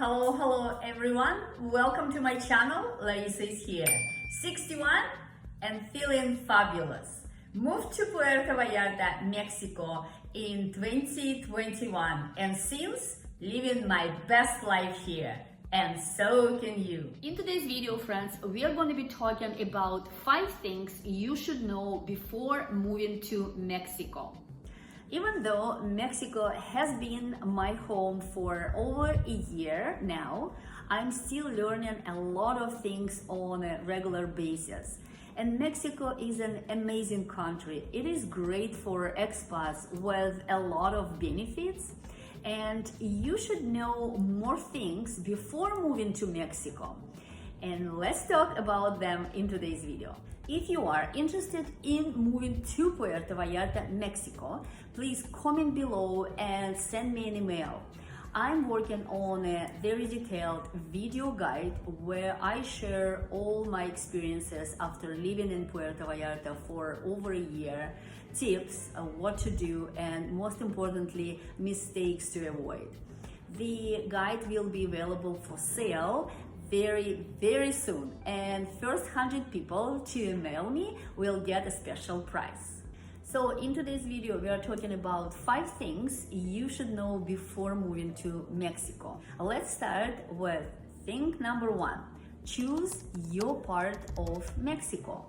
Hello everyone. Welcome to my channel. Larissa is here. 61 and feeling fabulous. Moved to Puerto Vallarta, Mexico in 2021 and since living my best life here. And so can you. In today's video, friends, we are going to be talking about 5 things you should know before moving to Mexico. Even though Mexico has been my home for over a year now, I'm still learning a lot of things on a regular basis. And Mexico is an amazing country. It is great for expats with a lot of benefits. And you should know more things before moving to Mexico. And let's talk about them in today's video. If you are interested in moving to Puerto Vallarta, Mexico, please comment below and send me an email. I'm working on a very detailed video guide where I share all my experiences after living in Puerto Vallarta for over a year, tips, what to do, and most importantly, mistakes to avoid. The guide will be available for sale very soon, and first 100 people to email me will get a special price. So in today's video we are talking about 5 things you should know before moving to Mexico. Let's start with thing number 1. Choose your part of Mexico.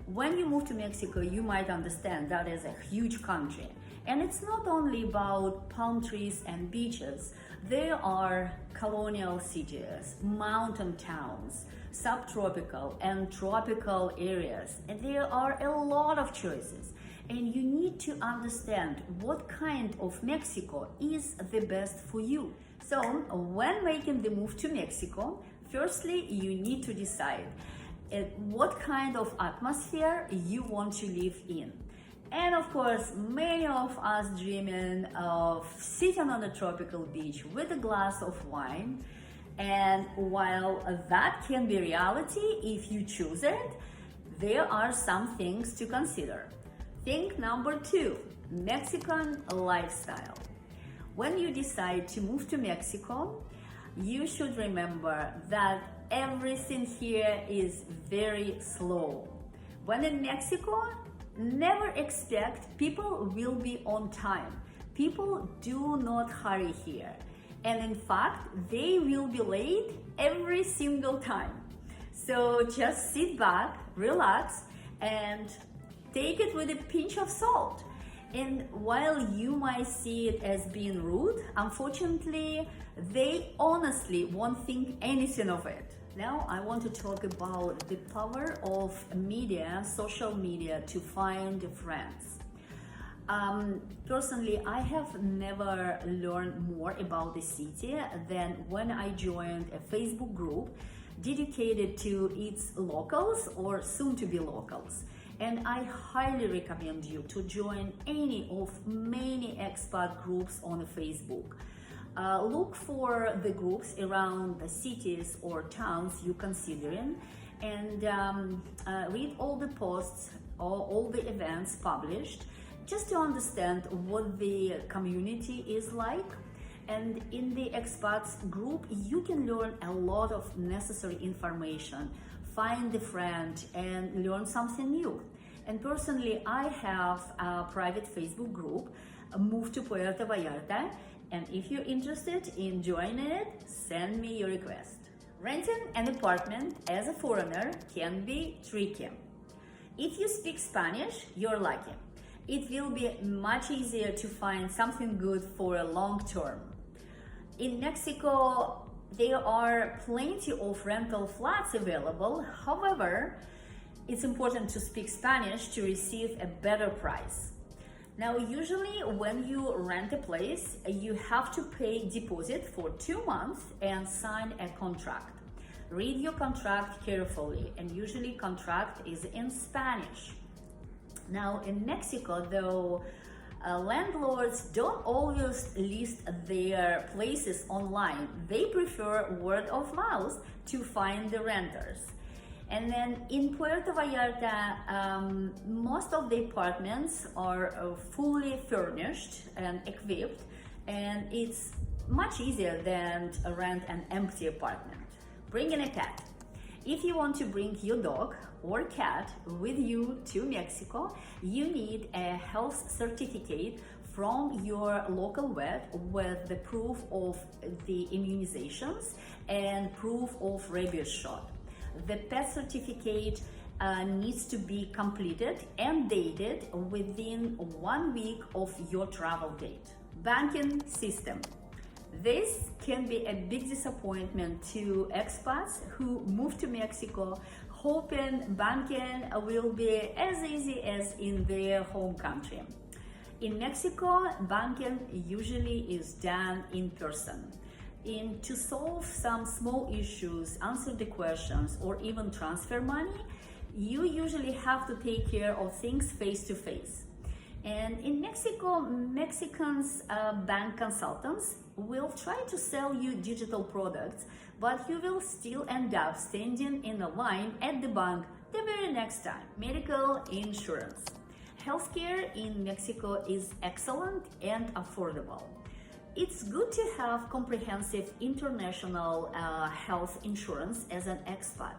When you move to Mexico, you might understand that is a huge country. And it's not only about palm trees and beaches. There are colonial cities, mountain towns, subtropical and tropical areas. And there are a lot of choices. And you need to understand what kind of Mexico is the best for you. So when making the move to Mexico, firstly, you need to decide what kind of atmosphere you want to live in. And of course, many of us dreaming of sitting on a tropical beach with a glass of wine. And while that can be reality if you choose it, there are some things to consider. Thing number 2, Mexican lifestyle. When you decide to move to Mexico, you should remember that everything here is very slow. When in Mexico, never expect people will be on time. People do not hurry here. And in fact, they will be late every single time. So just sit back, relax, and take it with a pinch of salt. And while you might see it as being rude, unfortunately, they honestly won't think anything of it. Now I want to talk about the power of media, social media, to find friends. Personally, I have never learned more about the city than when I joined a Facebook group dedicated to its locals or soon-to-be locals. And I highly recommend you to join any of many expat groups on Facebook. Look for the groups around the cities or towns you're considering and read all the posts or all the events published just to understand what the community is like. And in the expats group, you can learn a lot of necessary information, find a friend and learn something new. And personally, I have a private Facebook group, Move to Puerto Vallarta. And if you're interested in joining it, send me your request. Renting an apartment as a foreigner can be tricky. If you speak Spanish, you're lucky. It will be much easier to find something good for a long term. In Mexico, there are plenty of rental flats available. However, it's important to speak Spanish to receive a better price. Now, usually when you rent a place, you have to pay deposit for 2 months and sign a contract. Read your contract carefully, and usually contract is in Spanish. Now, in Mexico, though, landlords don't always list their places online. They prefer word of mouth to find the renters. And then in Puerto Vallarta, most of the apartments are fully furnished and equipped, and it's much easier than rent an empty apartment. Bring in a pet. If you want to bring your dog or cat with you to Mexico, you need a health certificate from your local vet with the proof of the immunizations and proof of rabies shot. The pet certificate needs to be completed and dated within 1 week of your travel date. Banking system. This can be a big disappointment to expats who move to Mexico hoping banking will be as easy as in their home country. In Mexico, banking usually is done in person. To solve some small issues, answer the questions, or even transfer money, you usually have to take care of things face to face. And in Mexico, Mexicans bank consultants will try to sell you digital products, but you will still end up standing in a line at the bank the very next time. Medical insurance. Healthcare in Mexico is excellent and affordable. It's good to have comprehensive international health insurance as an expat.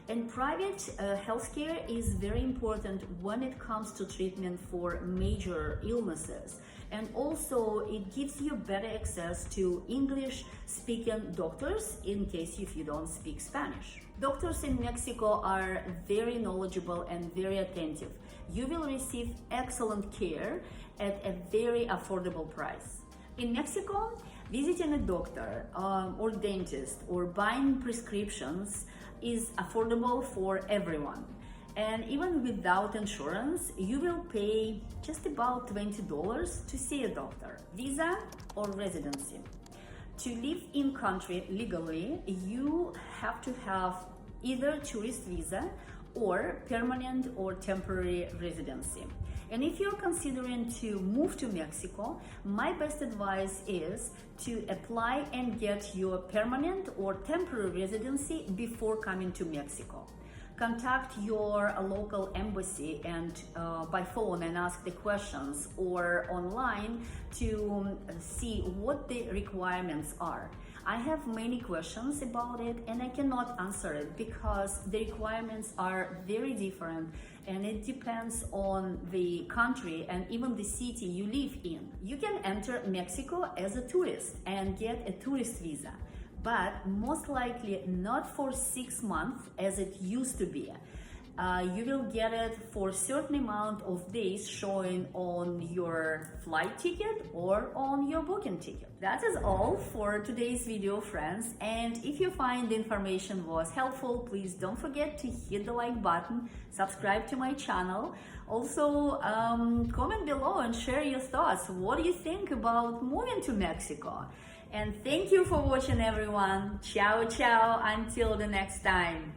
And private healthcare is very important when it comes to treatment for major illnesses. And also it gives you better access to English-speaking doctors in case if you don't speak Spanish. Doctors in Mexico are very knowledgeable and very attentive. You will receive excellent care at a very affordable price. In Mexico, visiting a doctor or dentist or buying prescriptions is affordable for everyone. And even without insurance, you will pay just about $20 to see a doctor. Visa or residency. To live in country legally, you have to have either tourist visa or permanent or temporary residency. And if you're considering to move to Mexico, my best advice is to apply and get your permanent or temporary residency before coming to Mexico. Contact your local embassy and by phone and ask the questions, or online to see what the requirements are. I have many questions about it and I cannot answer it because the requirements are very different and it depends on the country and even the city you live in. You can enter Mexico as a tourist and get a tourist visa, but most likely not for 6 months as it used to be. You will get it for a certain amount of days showing on your flight ticket or on your booking ticket. That is all for today's video, friends. And if you find the information was helpful, please don't forget to hit the like button, subscribe to my channel. Also, comment below and share your thoughts. What do you think about moving to Mexico? And thank you for watching, everyone. Ciao, ciao, until the next time.